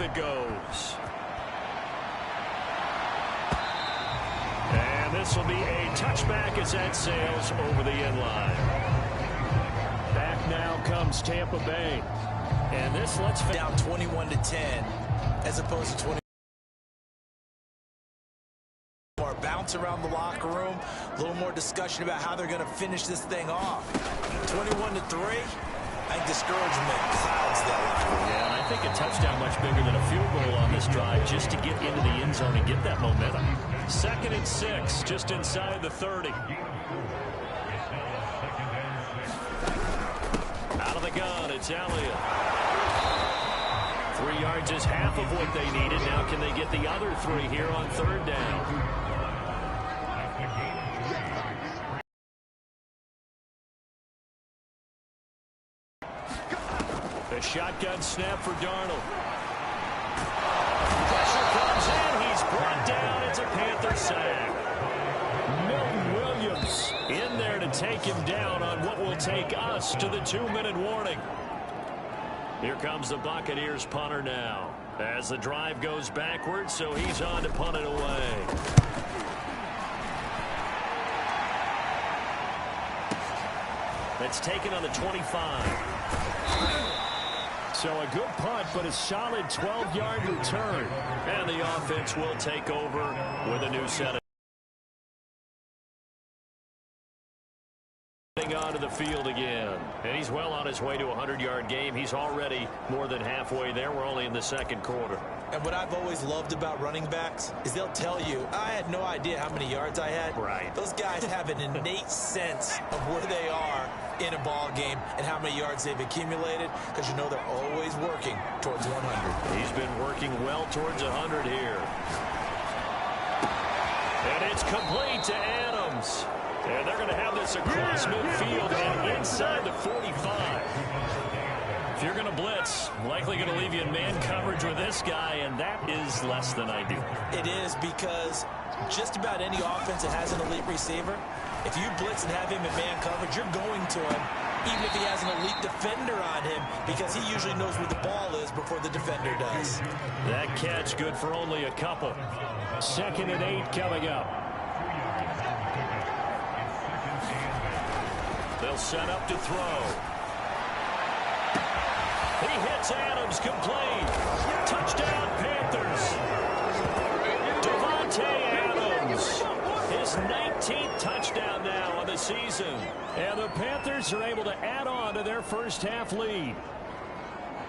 it goes. And this will be a touchback as that sails over the end line. Back now comes Tampa Bay. And this lets down 21-10 as opposed to 20. More bounce around the locker room. A little more discussion about how they're going to finish this thing off. 21-3. I think discouragement clouds that locker room. Yeah, and I think a touchdown much bigger than a field goal on this drive just to get into the end zone and get that momentum. 2nd and 6, just inside the 30. Out of the gun, it's Elliott. 3 yards is half of what they needed. Now can they get the other 3 here on 3rd down? A shotgun snap for Darnold. Pressure comes in. He's brought down. It's a Panther sack. Milton Williams in there to take him down on what will take us to the 2-minute warning. Here comes the Buccaneers punter now as the drive goes backwards, so he's on to punt it away. That's taken on the 25. So a good punt, but a solid 12-yard return. And the offense will take over with a new set of onto the field again. And he's well on his way to a 100-yard game. He's already more than halfway there. We're only in the 2nd quarter. And what I've always loved about running backs is they'll tell you, I had no idea how many yards I had. Right. Those guys have an innate sense of where they are in a ball game and how many yards they've accumulated, because you know they're always working towards 100. He's been working well towards 100 here. And it's complete to Adams. And they're going to have this across midfield and inside the 45. If you're going to blitz, likely going to leave you in man coverage with this guy, and that is less than ideal. It is, because just about any offense that has an elite receiver, if you blitz and have him in man coverage, you're going to him, even if he has an elite defender on him, because he usually knows where the ball is before the defender does. That catch good for only a couple. 2nd and 8 coming up. They'll set up to throw. He hits Adams, complete. Touchdown, Panthers. Devontae Adams, his 19th touchdown now on the season. And the Panthers are able to add on to their first half lead.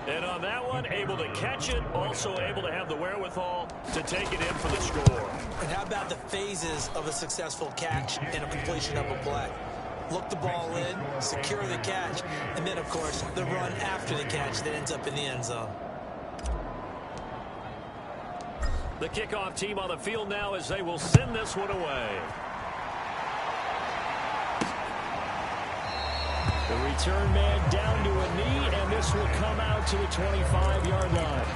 And on that one, able to catch it, also able to have the wherewithal to take it in for the score. And how about the phases of a successful catch and a completion of a play? Look the ball in, secure the catch, and then, of course, the run after the catch that ends up in the end zone. The kickoff team on the field now as they will send this one away. The return man down to a knee, and this will come out to the 25-yard line.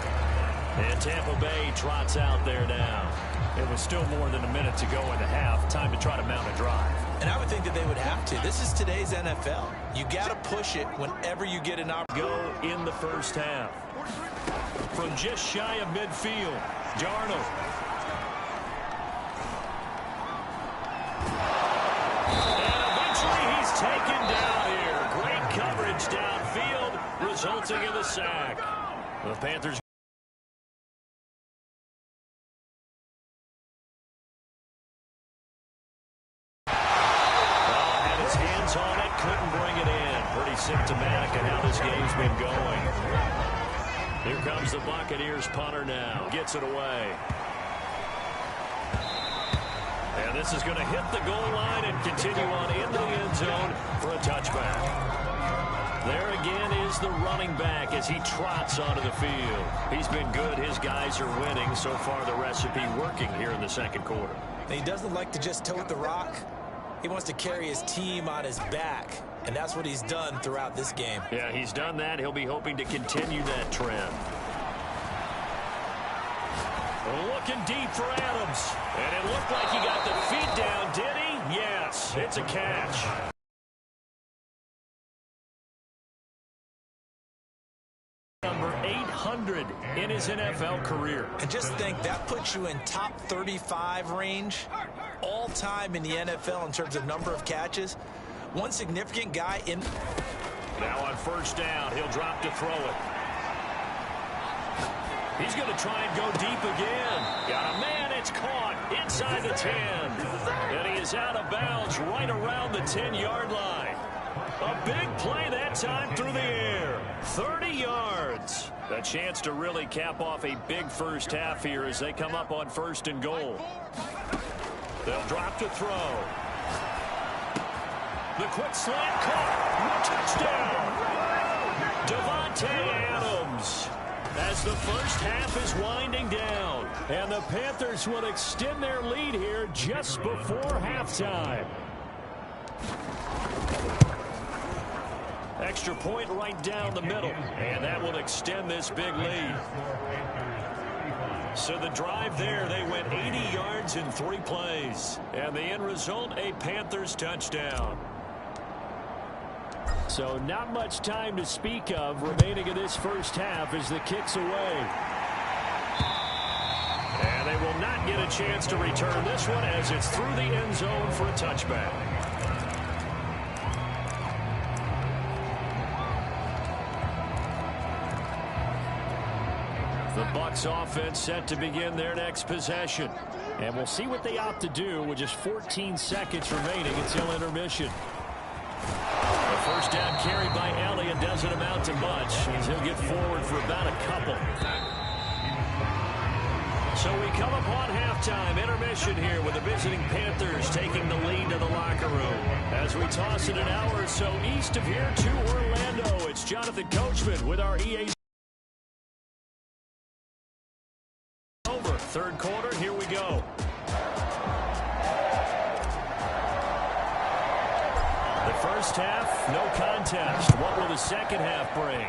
And Tampa Bay trots out there now. It was still more than a minute to go in the half. Time to try to mount a drive. And I would think that they would have to. This is today's NFL. You got to push it whenever you get an opportunity. Go in the first half. From just shy of midfield, Darnold. And eventually he's taken down here. Great coverage downfield, resulting in the sack. The Panthers symptomatic of how this game's been going. Here comes the Buccaneers punter now. Gets it away. And this is going to hit the goal line and continue on into the end zone for a touchback. There again is the running back as he trots onto the field. He's been good. His guys are winning. So far the recipe working here in the 2nd quarter. And he doesn't like to just tote the rock. He wants to carry his team on his back. And that's what he's done throughout this game. Yeah, he's done that. He'll be hoping to continue that trend. Looking deep for Adams. And it looked like he got the feet down, did he? Yes, it's a catch. Number 800. 100 in his NFL career. And just think, that puts you in top 35 range all time in the NFL in terms of number of catches. One significant guy in. Now on first down, he'll drop to throw it. He's going to try and go deep again. Got a man, it's caught inside the 10. And he is out of bounds right around the 10-yard line. A big play that time through the air. 30 yards. A chance to really cap off a big first half here as they come up on first and goal. They'll drop to throw. The quick slant caught. No touchdown. Devontae Adams. As the first half is winding down. And the Panthers will extend their lead here just before halftime. Extra point right down the middle. And that will extend this big lead. So the drive there, they went 80 yards in 3 plays. And the end result, a Panthers touchdown. So not much time to speak of remaining in this first half as the kick's away. And they will not get a chance to return this one as it's through the end zone for a touchback. The Bucs offense set to begin their next possession. And we'll see what they opt to do with just 14 seconds remaining until intermission. The first down carry by Elliott doesn't amount to much as he'll get forward for about a couple. So we come upon halftime, intermission here with the visiting Panthers taking the lead to the locker room. As we toss it an hour or so east of here to Orlando, it's Jonathan Coachman with our EA. Over third quarter, here we go. The first half, no contest. What will the second half bring?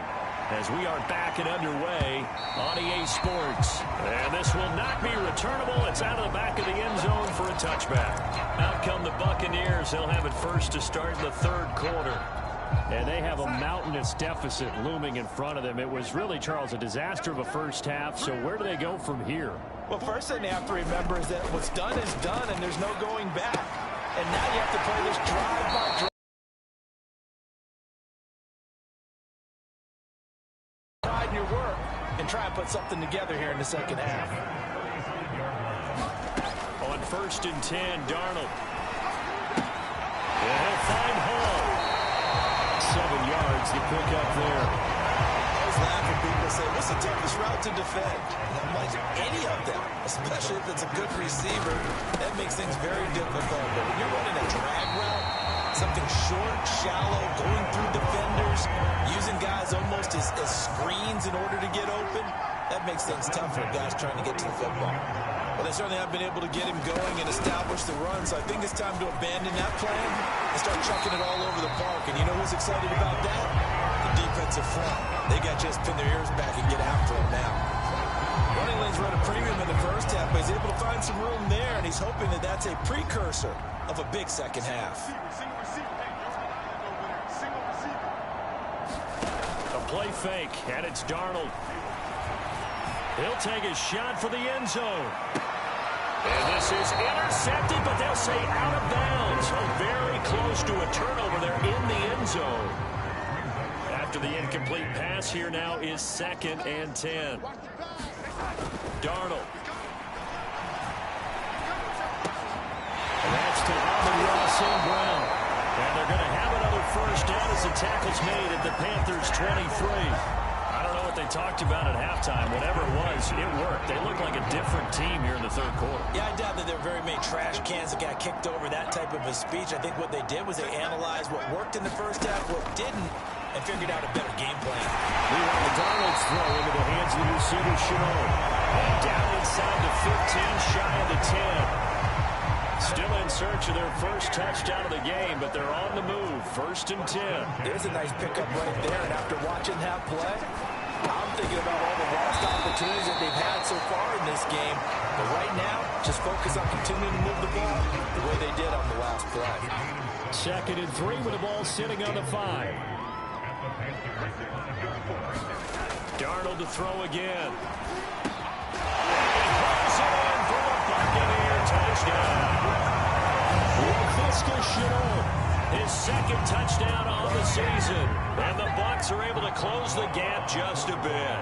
As we are back and underway on EA Sports. And this will not be returnable. It's out of the back of the end zone for a touchback. Out come the Buccaneers. They'll have it first to start the third quarter. And they have a mountainous deficit looming in front of them. It was really, Charles, a disaster of a first half. So where do they go from here? Well, first thing they have to remember is that what's done is done, and there's no going back. And now you have to play this drive-by-drive. Your work and try and put something together here in the second half. On first and 10, Darnold. And he'll find Hall. 7 yards to pick up there. I always laugh when people say, what's the toughest route to defend? And I'm like, any of them, especially if it's a good receiver, that makes things very difficult. But when you're running a drag route, something short, shallow, going through defenders, using guys almost as screens in order to get open, that makes things tough for guys trying to get to the football. Well, they certainly have been able to get him going and establish the run, so I think it's time to abandon that plan and start chucking it all over the park. And you know who's excited about that? The defensive front. They got to just pin their ears back and get after him now. Running lanes run a premium in the first half, but he's able to find some room there, and he's hoping that that's a precursor of a big second half. Play fake, and it's Darnold. He'll take a shot for the end zone. And this is intercepted, but they'll say out of bounds. So very close to a turnover there in the end zone. After the incomplete pass, here now is 2nd and 10. Darnold. And that's to Amon-Ra St. Brown. And they're going to have another first down as the tackle's made at the Panthers 23. I don't know what they talked about at halftime. Whatever it was, it worked. They look like a different team here in the third quarter. Yeah, I doubt that there were very many trash cans that got kicked over, that type of a speech. I think what they did was they analyzed what worked in the first half, what didn't, and figured out a better game plan. Meanwhile, Darnold's throw into the hands of the receiver, Chenot. And down inside the 15, shy of the 10. Still in search of their first touchdown of the game, but they're on the move. 1st and 10. There's a nice pickup right there, and after watching that play, I'm thinking about all the lost opportunities that they've had so far in this game. But right now, just focus on continuing to move the ball the way they did on the last play. 2nd and 3 with the ball sitting on the 5. Darnold to throw again. He throws it in for the Buccaneer touchdown. Laviska Shenault, his second touchdown on the season. And the Bucs are able to close the gap just a bit.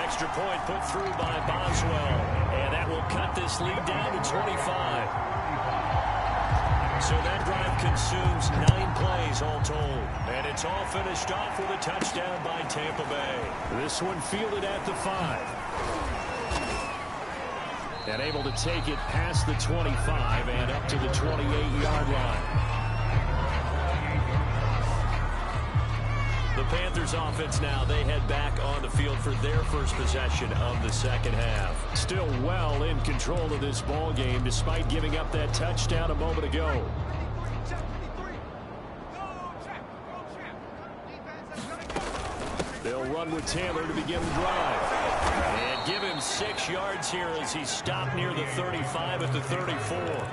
Extra point put through by Boswell. And that will cut this lead down to 25. So that drive consumes 9 plays all told. And it's all finished off with a touchdown by Tampa Bay. This one fielded at the 5. And able to take it past the 25 and up to the 28-yard line. The Panthers offense now, they head back on the field for their first possession of the second half. Still well in control of this ball game despite giving up that touchdown a moment ago. They'll run with Taylor to begin the drive. And give him 6 yards here as he stopped near the 35 at the 34.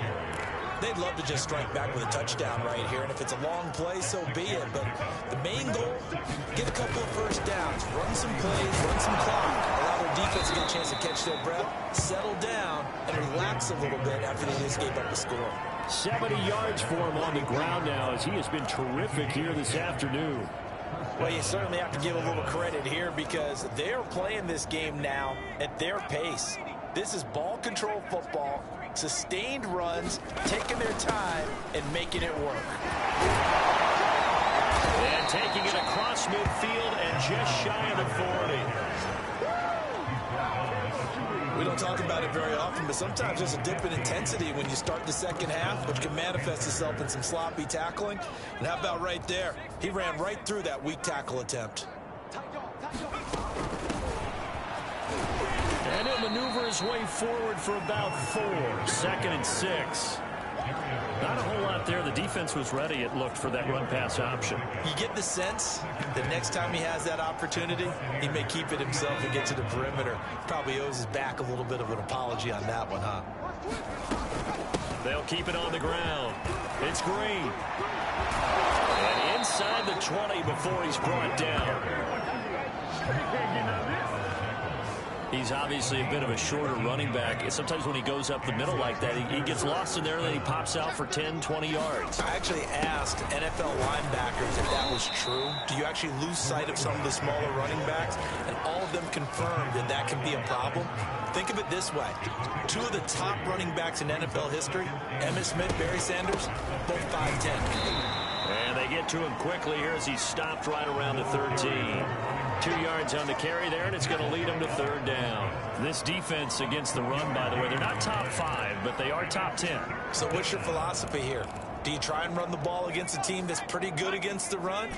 They'd love to just strike back with a touchdown right here, and if it's a long play, so be it. But the main goal, get a couple of first downs, run some plays, run some clock, allow their defense to get a chance to catch their breath, settle down, and relax a little bit after they just gave up a score. 70 yards for him on the ground now as he has been terrific here this afternoon. Well, you certainly have to give a little credit here because they're playing this game now at their pace. This is ball control football, sustained runs, taking their time, and making it work. And taking it across midfield and just shy of the 40. We don't talk about it very often, but sometimes there's a dip in intensity when you start the second half, which can manifest itself in some sloppy tackling. And how about right there? He ran right through that weak tackle attempt. And he'll maneuver his way forward for about 4. 2nd and 6. Not a whole lot there. The defense was ready, it looked, for that run-pass option. You get the sense that next time he has that opportunity, he may keep it himself and get to the perimeter. Probably owes his back a little bit of an apology on that one, huh? They'll keep it on the ground. It's Green. And inside the 20 before he's brought down. He's obviously a bit of a shorter running back. Sometimes when he goes up the middle like that, he gets lost in there, and then he pops out for 10, 20 yards. I actually asked NFL linebackers if that was true. Do you actually lose sight of some of the smaller running backs? And all of them confirmed that that can be a problem. Think of it this way. 2 of the top running backs in NFL history, Emmitt Smith, Barry Sanders, both 5'10". And they get to him quickly here as he's stopped right around the 13. 2 yards on the carry there, and it's going to lead him to 3rd down. This defense against the run, by the way, they're not top 5, but they are top 10. So what's your philosophy here? Do you try and run the ball against a team that's pretty good against the run?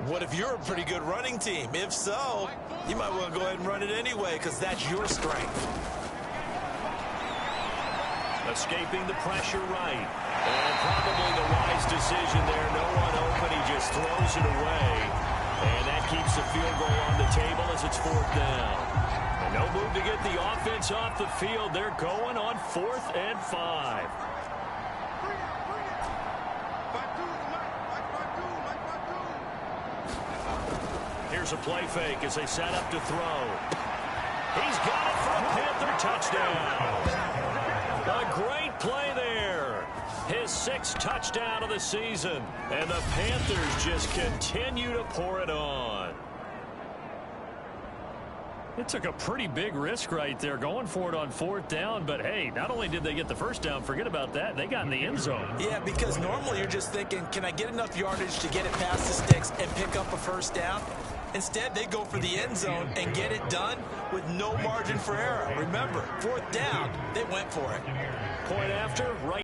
What if you're a pretty good running team? If so, you might want to go ahead and run it anyway because that's your strength. Escaping the pressure right. And probably the wise decision there. No one open. He just throws it away. And that keeps the field goal on the table as it's 4th down. And no move to get the offense off the field. They're going on 4th and 5. Here's a play fake as they set up to throw. He's got it for a Panther touchdown. A great play there. His 6th touchdown of the season. And the Panthers just continue to pour it on. It took a pretty big risk right there going for it on 4th down. But, hey, not only did they get the first down, forget about that, they got in the end zone. Yeah, because normally you're just thinking, can I get enough yardage to get it past the sticks and pick up a first down? Instead, they go for the end zone and get it done with no margin for error. Remember, 4th down, they went for it. Point after, right.